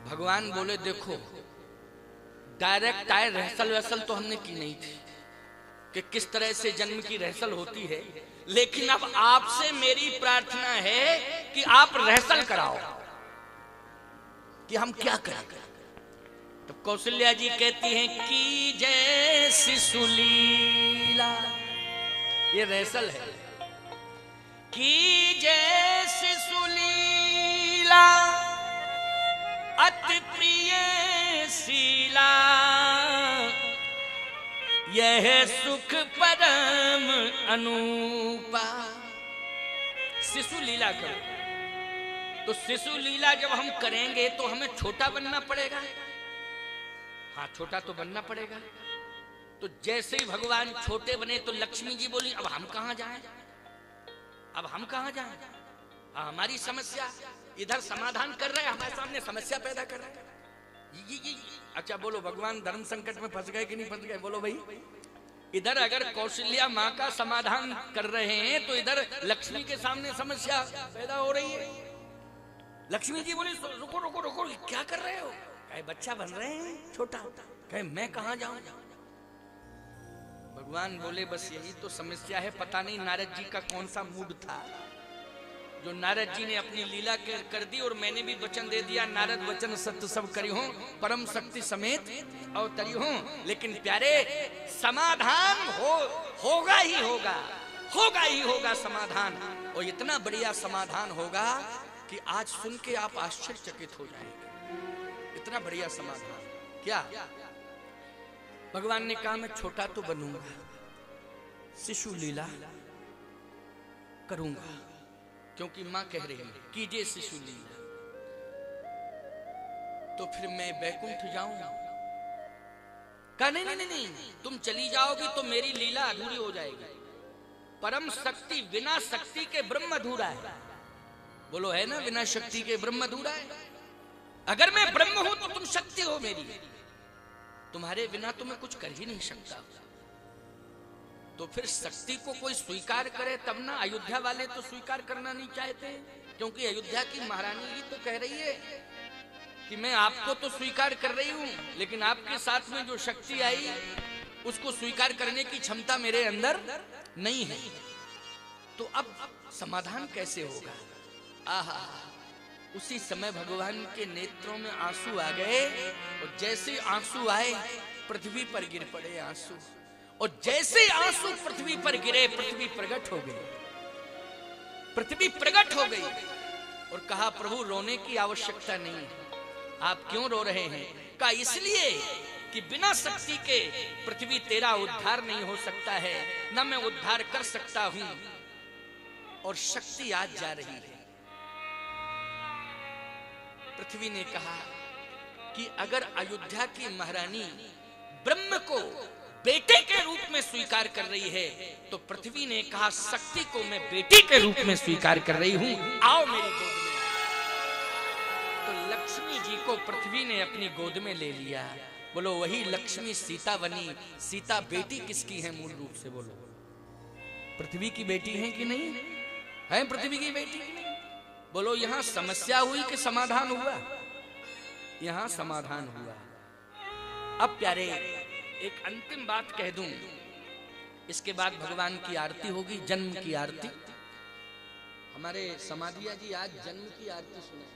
भगवान बोले देखो डायरेक्ट आए रहसल वहसल तो हमने की नहीं थी कि किस तरह से जन्म की रहसल होती है, लेकिन अब आपसे मेरी प्रार्थना है कि आप रहसल कराओ कि हम क्या करें। तो कौशल्या जी कहती हैं कि जय शिशुलीला, ये रहसल है, कि जय शिशुलीला अति प्रिय शीला, यह सुख परम अनूपा। शिशु लीला करो, तो शिशु लीला जब हम करेंगे तो हमें छोटा बनना पड़ेगा। हाँ, छोटा तो बनना पड़ेगा। तो जैसे ही भगवान छोटे बने तो लक्ष्मी जी बोली अब हम कहां जाएं, अब हम कहां जाएं, हमारी समस्या इधर समाधान कर रहे हैं, हमारे सामने समस्या पैदा कर रहे हैं। अच्छा बोलो, भगवान धर्म संकट में फंस गए कि नहीं फंस गए? बोलो भाई। इधर अगर कौशल्या माँ का समाधान कर रहे हैं तो इधर लक्ष्मी के सामने समस्या पैदा हो रही है। लक्ष्मी जी बोली रुको रुको रुको, क्या कर रहे हो? कहे बच्चा बन रहे हैं छोटा, कहे मैं कहां जाऊं? भगवान बोले बस यही तो समस्या है। पता नहीं नारद जी का कौन सा मूड था जो नारद जी ने अपनी लीला कर दी, और मैंने भी वचन दे दिया नारद वचन सत्य सब करी हो, परम शक्ति समेत अवतरी हो। लेकिन प्यारे समाधान होगा ही होगा, होगा ही होगा समाधान, और इतना बढ़िया समाधान होगा कि आज सुन के आप आश्चर्यचकित हो जाएंगे। इतना बढ़िया समाधान क्या? भगवान ने कहा मैं छोटा तो बनूंगा, शिशु लीला करूंगा, क्योंकि मां कह रही है कीजिए शिशु लीला। तो फिर मैं बैकुंठ जाऊंगा? कहा नहीं नहीं नहीं, तुम चली जाओगी तो मेरी लीला अधूरी हो जाएगी। परम शक्ति बिना शक्ति के ब्रह्म अधूरा है। बोलो है ना, बिना शक्ति के ब्रह्म अधूरा है। अगर मैं ब्रह्म हूं तो तुम शक्ति हो मेरी, तुम्हारे बिना तो मैं कुछ कर ही नहीं सकता। तो फिर शक्ति को कोई स्वीकार करे तब ना। अयोध्या वाले तो स्वीकार करना नहीं चाहते, क्योंकि अयोध्या की महारानी ही तो कह रही है कि मैं आपको तो स्वीकार कर रही हूं, लेकिन आपके साथ में जो शक्ति आई उसको स्वीकार करने की क्षमता मेरे अंदर नहीं है। तो अब समाधान कैसे होगा? आहा, उसी समय भगवान के नेत्रों में आंसू आ गए, और जैसे आंसू आए पृथ्वी पर गिर पड़े आंसू, और जैसे आंसू पृथ्वी पर गिरे पृथ्वी प्रकट हो गई। पृथ्वी प्रकट हो गई और कहा प्रभु रोने की आवश्यकता नहीं है, आप क्यों रो रहे हैं? कहा इसलिए कि बिना शक्ति के पृथ्वी तेरा उद्धार नहीं हो सकता है, न मैं उद्धार कर सकता हूं, और शक्ति आज जा रही है। पृथ्वी ने कहा कि अगर अयोध्या की महारानी ब्रह्म को बेटे के रूप में स्वीकार कर रही है, तो पृथ्वी ने कहा शक्ति को मैं बेटी के रूप में स्वीकार कर रही हूं, आओ मेरी गोद में। तो लक्ष्मी जी को पृथ्वी ने अपनी गोद में ले लिया। बोलो वही लक्ष्मी सीता बनी। सीता बेटी किसकी है मूल रूप से? बोलो पृथ्वी की बेटी है कि नहीं है? पृथ्वी की बेटी की नहीं? बोलो यहां समस्या हुई कि समाधान हुआ? यहां समाधान हुआ। अब प्यारे एक अंतिम बात कह दूं, इसके बाद भगवान की आरती होगी, जन्म की आरती। हमारे समाधिया जी आज जन्म की आरती सुने,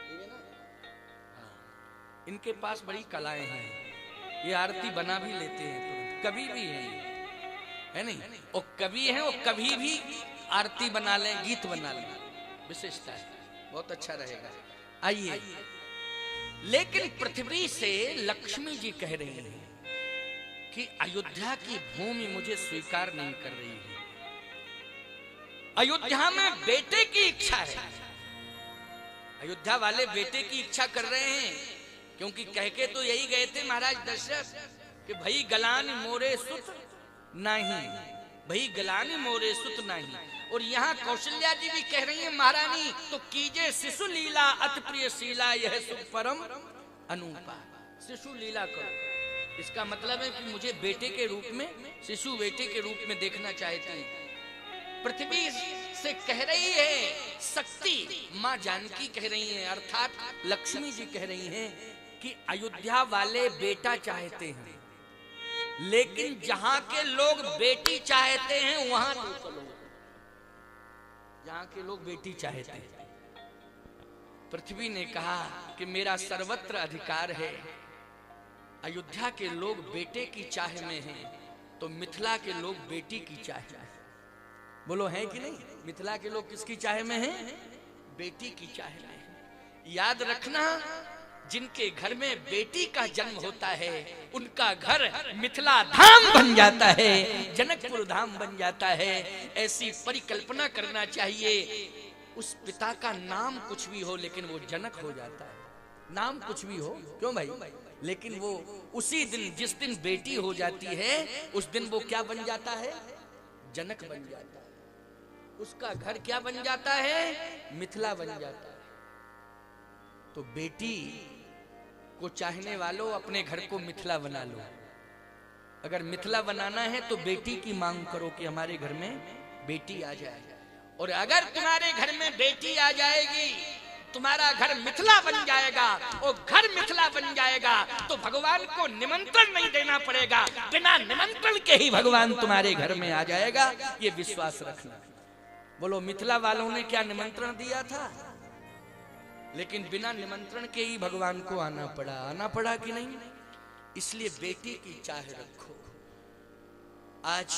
ठीक है ना? हाँ, इनके पास बड़ी कलाएं हैं, ये आरती बना भी लेते हैं तुरंत, कभी भी है नहीं? और कवि हैं, और कभी भी आरती बना लें, गीत बना लें, विशेषता है, बहुत अच्छा रहेगा। आइए, लेकिन पृथ्वी से लक्ष्मी जी कह रही हैं कि अयोध्या की भूमि मुझे स्वीकार नहीं कर रही है। अयोध्या में बेटे की इच्छा है, अयोध्या वाले बेटे की इच्छा कर रहे हैं, क्योंकि कह के तो यही गए थे महाराज दशरथ कि भई गलान मोरे सुत नहीं, भई गलान मोरे सुत नहीं। और यहाँ कौशल्या जी भी कह रही है महारानी तो कीजिए शिशु लीला अति प्रिय शीला, यह सुख परम अनूपा। शिशु लीला करो, इसका मतलब है कि मुझे बेटे के रूप में, शिशु बेटे के रूप में देखना चाहते हैं। पृथ्वी से कह रही है, शक्ति मां जानकी कह रही है, अर्थात लक्ष्मी जी कह रही हैं कि अयोध्या वाले बेटा चाहते हैं, लेकिन जहां के लोग बेटी चाहते हैं वहां तो चलो। जहां के लोग बेटी चाहते हैं, पृथ्वी ने कहा कि मेरा सर्वत्र अधिकार है। अयोध्या के लोग बेटे की चाह में हैं, तो मिथिला के लोग बेटी की चाह में हैं। बोलो है कि नहीं? मिथिला के लोग किसकी चाह में हैं? बेटी की चाह में हैं। याद रखना, जिनके घर में बेटी का जन्म होता है उनका घर मिथिला धाम बन जाता है, जनकपुर धाम बन जाता है। ऐसी परिकल्पना करना चाहिए। उस पिता का नाम कुछ भी हो लेकिन वो जनक हो जाता है। नाम कुछ भी हो, क्यों भाई, लेकिन वो उसी दिन, जिस दिन बेटी हो जाती है, उस दिन वो क्या बन जाता है? जनक बन जाता है। उसका घर क्या बन जाता है? मिथिला बन जाता है। तो बेटी को चाहने वालों अपने घर को मिथिला बना लो। अगर मिथिला बनाना है तो बेटी की मांग करो कि हमारे घर में बेटी आ जाए। और अगर तुम्हारे घर में बेटी आ जाएगी, तुम्हारा घर मिथिला बन जाएगा, और घर मिथिला बन जाएगा तो भगवान को निमंत्रण नहीं देना पड़ेगा, बिना निमंत्रण के ही भगवान तुम्हारे घर में आ जाएगा। ये विश्वास रखना। बोलो, मिथिला वालों ने क्या निमंत्रण दिया था? लेकिन बिना निमंत्रण के ही भगवान को आना पड़ा। आना पड़ा कि नहीं? इसलिए बेटी की चाह रखो। आज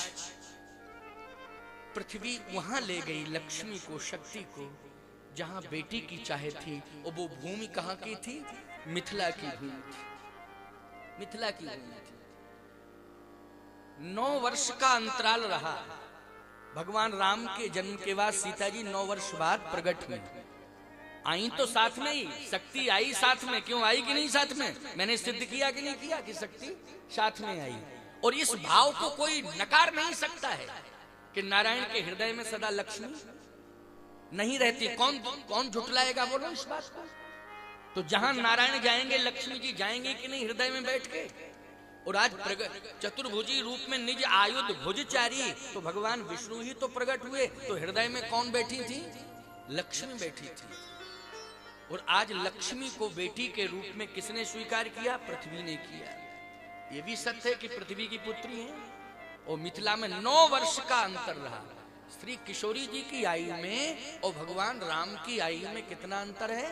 पृथ्वी वहां ले गई लक्ष्मी को, शक्ति को, जहां बेटी की चाह थी। और वो भूमि कहां की थी? मिथिला की भूमि थी। मिथिला की भूमि थी। 9 वर्ष का अंतराल रहा। भगवान राम के जन्म के बाद सीता जी 9 वर्ष बाद प्रकट हुई। आई तो साथ में ही, शक्ति आई साथ में। क्यों आई कि नहीं साथ में? मैंने सिद्ध किया कि नहीं किया कि शक्ति साथ में आई। और इस भाव को कोई नकार नहीं सकता है कि नारायण के हृदय में सदा लक्ष्मी नहीं रहती। कौन झुटलाएगा? बोलो इस बात को। तो जहां नारायण जाएंगे लक्ष्मी जी जाएंगे कि नहीं हृदय में बैठ के? और आज चतुर्भुजी रूप में निज आयुध भुजचारी, तो भगवान विष्णु ही तो प्रकट हुए। तो हृदय में कौन बैठी थी? लक्ष्मी बैठी थी। और आज लक्ष्मी को बेटी के रूप में किसने स्वीकार किया? पृथ्वी ने किया। यह भी सत्य है कि पृथ्वी की पुत्री है। और मिथिला में 9 वर्ष का अंतर रहा। श्री किशोरी जी की आयु में और भगवान राम की आयु में कितना अंतर है?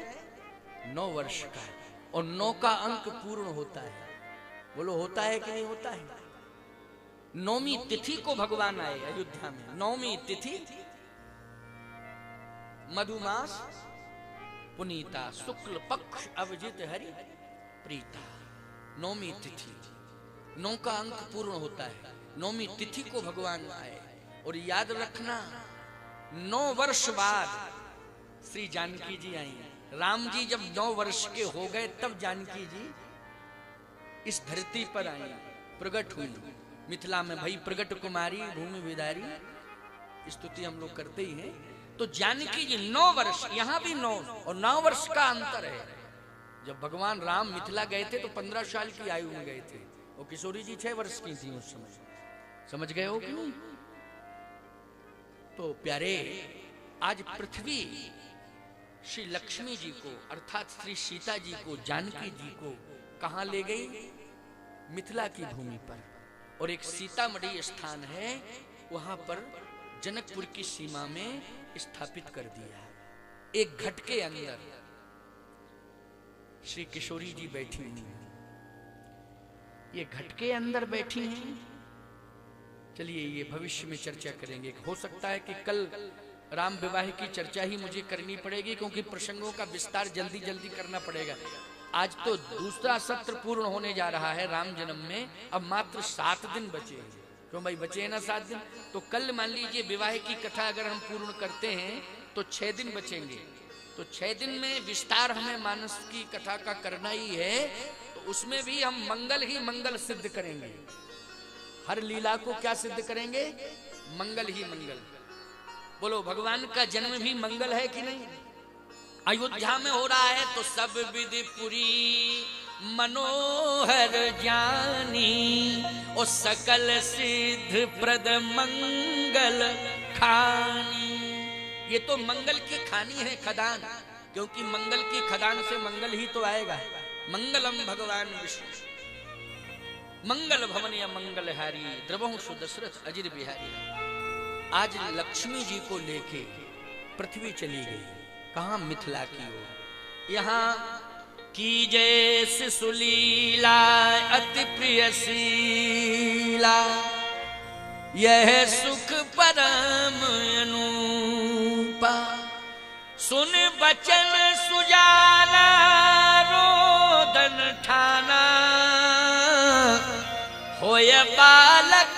9 वर्ष का। और 9 का अंक पूर्ण होता है। बोलो, होता है कि नहीं होता है? 9वीं तिथि को भगवान आए अयोध्या में। 9वीं तिथि मधुमास पुनीता, शुक्ल पक्ष अवजित हरि प्रीता। 9वीं तिथि, 9 का अंक पूर्ण होता है। 9वीं तिथि को भगवान आए। और याद रखना, 9 वर्ष बाद श्री जानकी जी आई। राम जी जब 9 वर्ष के हो गए तब जानकी जी इस धरती पर आई, प्रकट हुई। मिथिला में भई प्रकट कुमारी भूमि विदारी, स्तुति हम लोग करते ही हैं। तो जानकी जी 9 वर्ष, यहां भी 9 और 9 वर्ष का अंतर है। जब भगवान राम मिथिला गए थे तो 15 साल की आयु में गए थे। और किशोरी जी 6 वर्ष की थी उस समय। समझ गए हो कि नहीं? तो प्यारे, आज पृथ्वी श्री लक्ष्मी जी को अर्थात श्री सीता जी को, जानकी जी को कहां ले गई? मिथिला की भूमि पर। और एक सीतामढ़ी स्थान है, वहां पर जनकपुर की सीमा में स्थापित कर दिया। एक घट के अंदर श्री किशोरी जी बैठी हुई हैं। ये घट के अंदर बैठी हैं। चलिए, ये भविष्य में चर्चा करेंगे। हो सकता है कि कल राम विवाह की चर्चा ही मुझे करनी पड़ेगी, क्योंकि प्रसंगों का विस्तार जल्दी जल्दी करना पड़ेगा। आज तो दूसरा सत्र पूर्ण होने जा रहा है राम जन्म में। अब मात्र 7 दिन बचे हैं। क्यों भाई, बचे हैं ना 7 दिन? तो कल मान लीजिए विवाह की कथा अगर हम पूर्ण करते हैं तो 6 दिन बचेंगे। तो 6 दिन में विस्तार हमें मानस की कथा का करना ही है। तो उसमें भी हम मंगल ही मंगल सिद्ध करेंगे। हर लीला को क्या सिद्ध करेंगे? मंगल ही मंगल। बोलो, भगवान का जन्म भी मंगल है कि नहीं? अयोध्या में हो रहा है तो सब विधि पुरी मनोहर जानी, और सकल सिद्ध प्रद मंगल ठानी। ये तो मंगल की खानी है खदान, क्योंकि मंगल की खदान से मंगल ही तो आएगा। मंगलम भगवान विष्णु मंगल भवन या मंगल हारी, द्रवंशु दशरथ अजिर बिहारी। आज लक्ष्मी जी को लेके पृथ्वी चली गई, कहां? मिथिला की ओर। यहाँ की जैसे सुलीला अति प्रियशीला, यह सुख परम अनूपा। सुन बचन सुजाना रोदन ठाना, होय बालक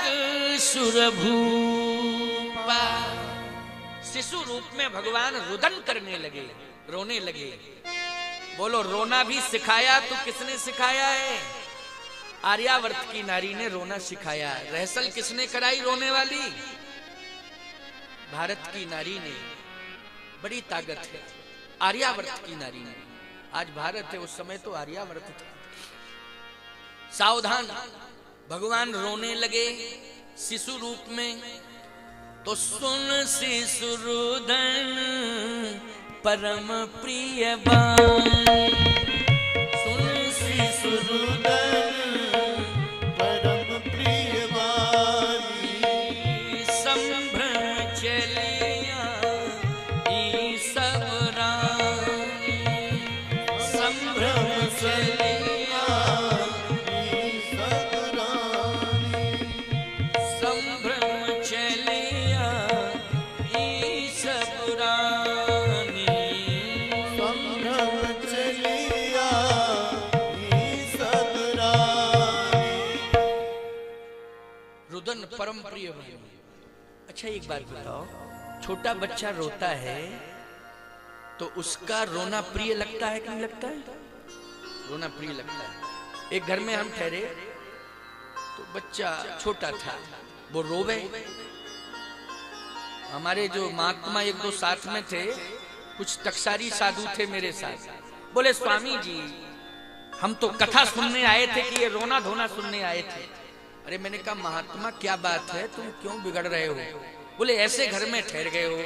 सुरभूपा। शिशु रूप में भगवान रुदन करने लगे, रोने लगे। बोलो, रोना भी सिखाया तो किसने सिखाया है? आर्यावर्त की नारी ने रोना सिखाया। रहसल किसने कराई रोने वाली? भारत की नारी ने। बड़ी ताकत है आर्यावर्त की नारी ने। आज भारत है, उस समय तो आर्यावर्त था। सावधान, भगवान रोने लगे शिशु रूप में। तो सुन शिशु रुदन परम प्रिय बानी, सुन शिशु रुदन परम प्रिय बानी। संभ्रम चलिया ई सब रानी, संभ्रम चलिया ई सब रानी। संभ्रम चलिया ई सब रानी। संभ्रम चलिया ई सब रानी। रुदन परम प्रिय बानी। अच्छा एक बात बताओ, छोटा बच्चा रोता है तो उसका रोना प्रिय लगता है कि नहीं लगता है? रोना प्रिय लगता है। एक घर में हम ठहरे तो बच्चा छोटा था, वो रोवे। हमारे जो महात्मा एक दो साथ में थे, कुछ टकसारी साधु थे मेरे साथ। बोले, स्वामी जी हम तो कथा सुनने आए थे कि ये रोना धोना सुनने आए थे। अरे मैंने कहा, महात्मा क्या बात है, तुम क्यों बिगड़ रहे हो? बोले, ऐसे घर में ठहर गए हो,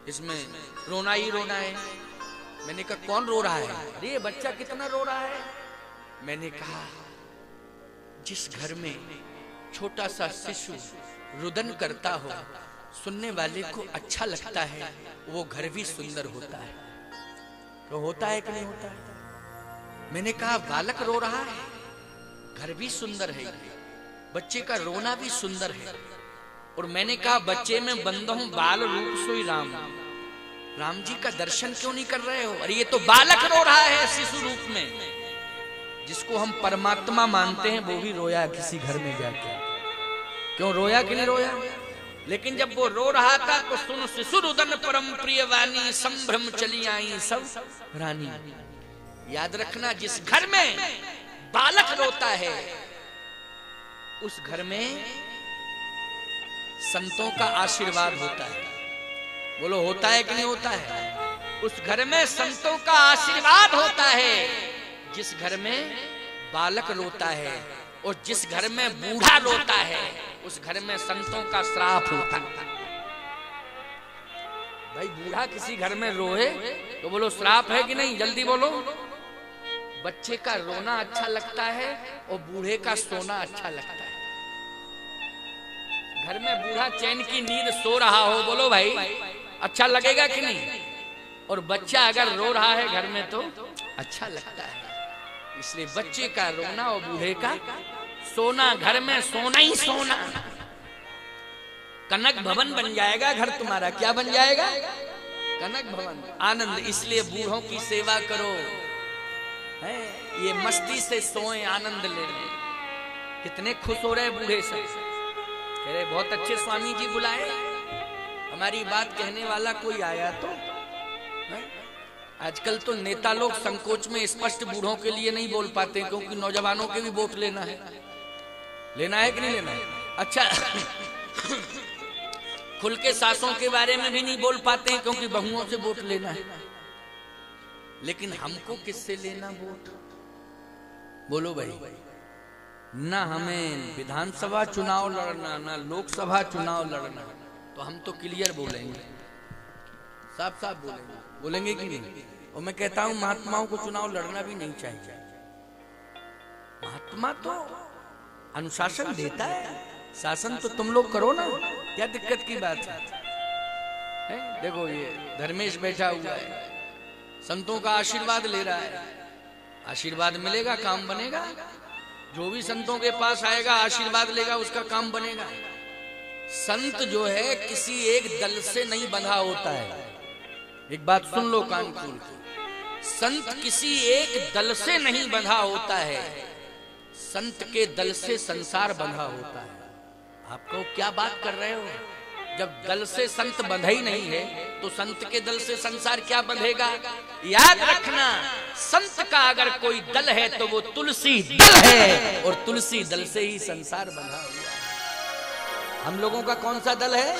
इसमें रोना ही रोना है। मैंने कहा, कौन रो रहा है? अरे ये बच्चा कितना रो रहा है। मैंने कहा, जिस घर में छोटा सा शिशु रुदन करता हो, सुनने वाले को अच्छा लगता है, वो घर भी सुंदर होता है। तो होता है कि नहीं होता है? मैंने कहा, बालक रो रहा है, घर भी सुंदर है, बच्चे का रोना भी सुंदर है। और मैंने कहा, बच्चे में बंद हूं बाल रूप सोई राम। राम जी का दर्शन क्यों नहीं कर रहे हो? अरे ये तो बालक रो रहा है शिशु रूप में। जिसको हम परमात्मा मानते हैं वो भी रोया किसी घर में जाके। क्यों रोया कि नहीं रोया? लेकिन जब वो रो रहा था तो सुन शिशु रुदन परम प्रिय वाणी, संभ्रम चली आई सब रानी। याद रखना, जिस घर में बालक रोता है उस घर में संतों का आशीर्वाद होता है। बोलो, होता है कि नहीं होता है? उस घर में संतों का आशीर्वाद होता है। जिस घर में बालक रोता है और जिस घर में बूढ़ा रोता है उस घर में संतों का श्राप होता है। भाई, बूढ़ा किसी घर में रोए तो बोलो श्राप है कि नहीं? जल्दी बोलो। बच्चे का रोना अच्छा लगता है और बूढ़े का सोना अच्छा लगता है। घर में बूढ़ा चैन की नींद सो रहा हो, बोलो भाई, अच्छा लगेगा कि नहीं? और बच्चा अगर रो रहा है घर में तो अच्छा लगता है। इसलिए बच्चे का रोना और बूढ़े का सोना, घर में सोना ही सोना। कनक भवन बन जाएगा घर तुम्हारा। क्या बन जाएगा? कनक भवन। आनंद। इसलिए बूढ़ों की सेवा करो, है ये मस्ती से सोए, आनंद ले ले। कितने खुश हो रहे बूढ़े से, कह रहे बहुत अच्छे स्वामी जी बुलाए। हमारी बात कहने वाला कोई आया तो है? आजकल तो नेता लोग संकोच में स्पष्ट बूढ़ों के लिए नहीं बोल पाते, क्योंकि नौजवानों के भी वोट लेना है। लेना है कि नहीं लेना है? अच्छा खुल के सासों के बारे में भी नहीं बोल पाते हैं, क्योंकि बहुओं से वोट लेना है। लेकिन हमको किससे लेना वोट? बोलो भाई। ना हमें विधानसभा चुनाव लड़ना, ना लोकसभा चुनाव लड़ना, तो तो हम तो क्लियर बोलेंगे, साफ साफ बोलेंगे, बोलेंगे कि नहीं? और मैं कहता हूं महात्माओं को चुनाव लड़ना भी नहीं चाहिए। महात्मा तो अनुशासन देता है, शासन तो तुम लोग करो ना, क्या दिक्कत की बात है? देखो ये धर्मेश बैठा हुआ है, संतों का आशीर्वाद ले रहा है, आशीर्वाद मिलेगा काम बनेगा। जो भी संतों के पास आएगा आशीर्वाद लेगा उसका काम बनेगा। संत जो है किसी एक दल से नहीं बंधा होता है, एक बात सुन लो कान खोल के, संत किसी एक दल से नहीं बंधा होता है, संत के दल से संसार बंधा होता है। आपको क्या बात कर रहे हो? जब दल से संत बंधा ही नहीं है तो संत के दल से संसार क्या बंधेगा? याद रखना, संत का अगर कोई दल है तो वो तुलसी दल है, और तुलसी दल से ही संसार बंधा हुआ है। हम लोगों का कौन सा दल है?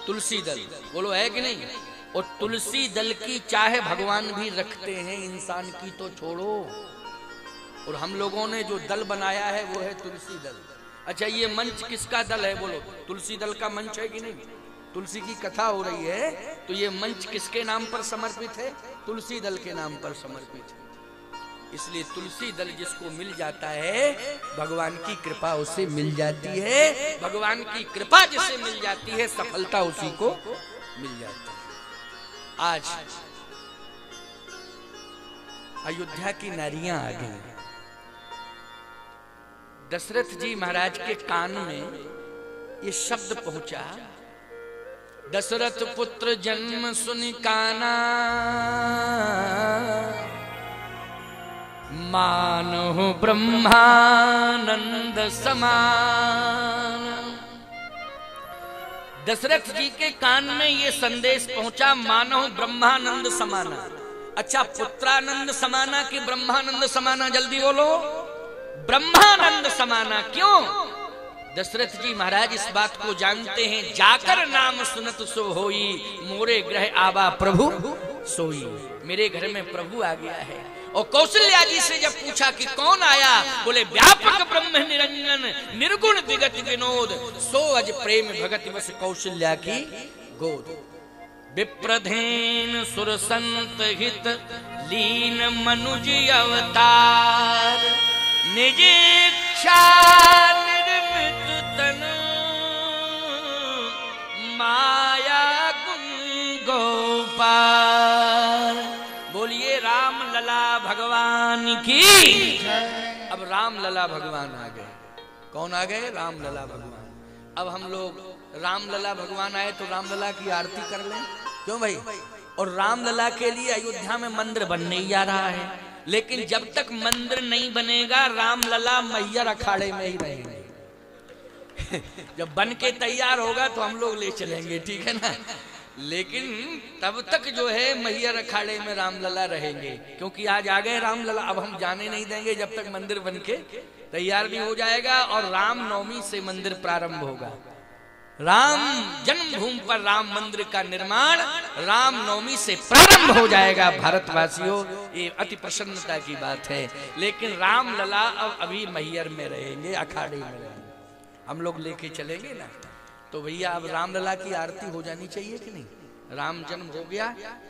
तुलसी दल, बोलो है कि नहीं? और तुलसी दल की चाहे भगवान भी रखते हैं, इंसान की तो छोड़ो। और हम लोगों ने जो दल बनाया है वो है तुलसी दल। अच्छा, ये मंच किसका दल है? बोलो, तुलसी दल का मंच है कि नहीं? तुलसी की कथा हो रही है तो ये मंच किसके नाम पर समर्पित है? तुलसी दल के नाम पर समर्पित है। इसलिए तुलसी दल जिसको मिल जाता है भगवान की कृपा उसे मिल जाती है, भगवान की कृपा जिसे मिल जाती है सफलता उसी को मिल जाती है। आज अयोध्या की नारियां आ गई। दशरथ जी महाराज के कान में ये शब्द पहुंचा, दशरथ पुत्र जन्म सुनि काना, मानो ब्रह्मानंद समान। दशरथ जी के कान में ये संदेश पहुंचा, मानो ब्रह्मानंद समाना। अच्छा, पुत्रानंद समाना कि ब्रह्मानंद समाना? जल्दी बोलो, ब्रह्मानंद समाना। क्यों? दशरथ जी महाराज इस बात को जानते हैं, जाकर नाम सुनत सो होई, मोरे ग्रह आवा प्रभु सोई। मेरे घर में प्रभु आ गया है। और कौशल्या जी से जब पूछा कि कौन आया, बोले व्यापक ब्रह्म निरंजन, निर्गुण विगत विनोद, सो अज प्रेम भगत बस कौशल्या की गोद। विप्रधेन सुर संत हित लीन मनुज अवतार, निज इच्छा निर्मित तन, माया गुण गोपाल। बोलिए राम लला भगवान की। अब राम लला भगवान आ गए। कौन आ गए? राम लला भगवान। अब हम लोग राम लला भगवान आए तो राम लला की आरती कर लें, क्यों भाई? और राम लला के लिए अयोध्या में मंदिर बनने ही जा रहा है, लेकिन जब तक मंदिर नहीं बनेगा राम लला मैहर अखाड़े में ही रहेंगे। जब बन के तैयार होगा तो हम लोग ले चलेंगे, ठीक है ना? लेकिन तब तक जो है मैहर अखाड़े में राम लला रहेंगे, क्योंकि आज आ गए राम लला। अब हम जाने नहीं देंगे जब तक मंदिर बन के तैयार नहीं हो जाएगा। और राम नवमी से मंदिर प्रारंभ होगा। राम जन्मभूमि पर राम मंदिर का निर्माण राम नवमी से प्रारंभ हो जाएगा। भारतवासियों, ये अति प्रसन्नता की बात है। लेकिन राम लला अब अभी मैहर में रहेंगे, अखाड़े में रहेंगे। हम लोग लेके चलेंगे ना, तो भैया अब राम लला की आरती हो जानी चाहिए कि नहीं? राम जन्म हो गया,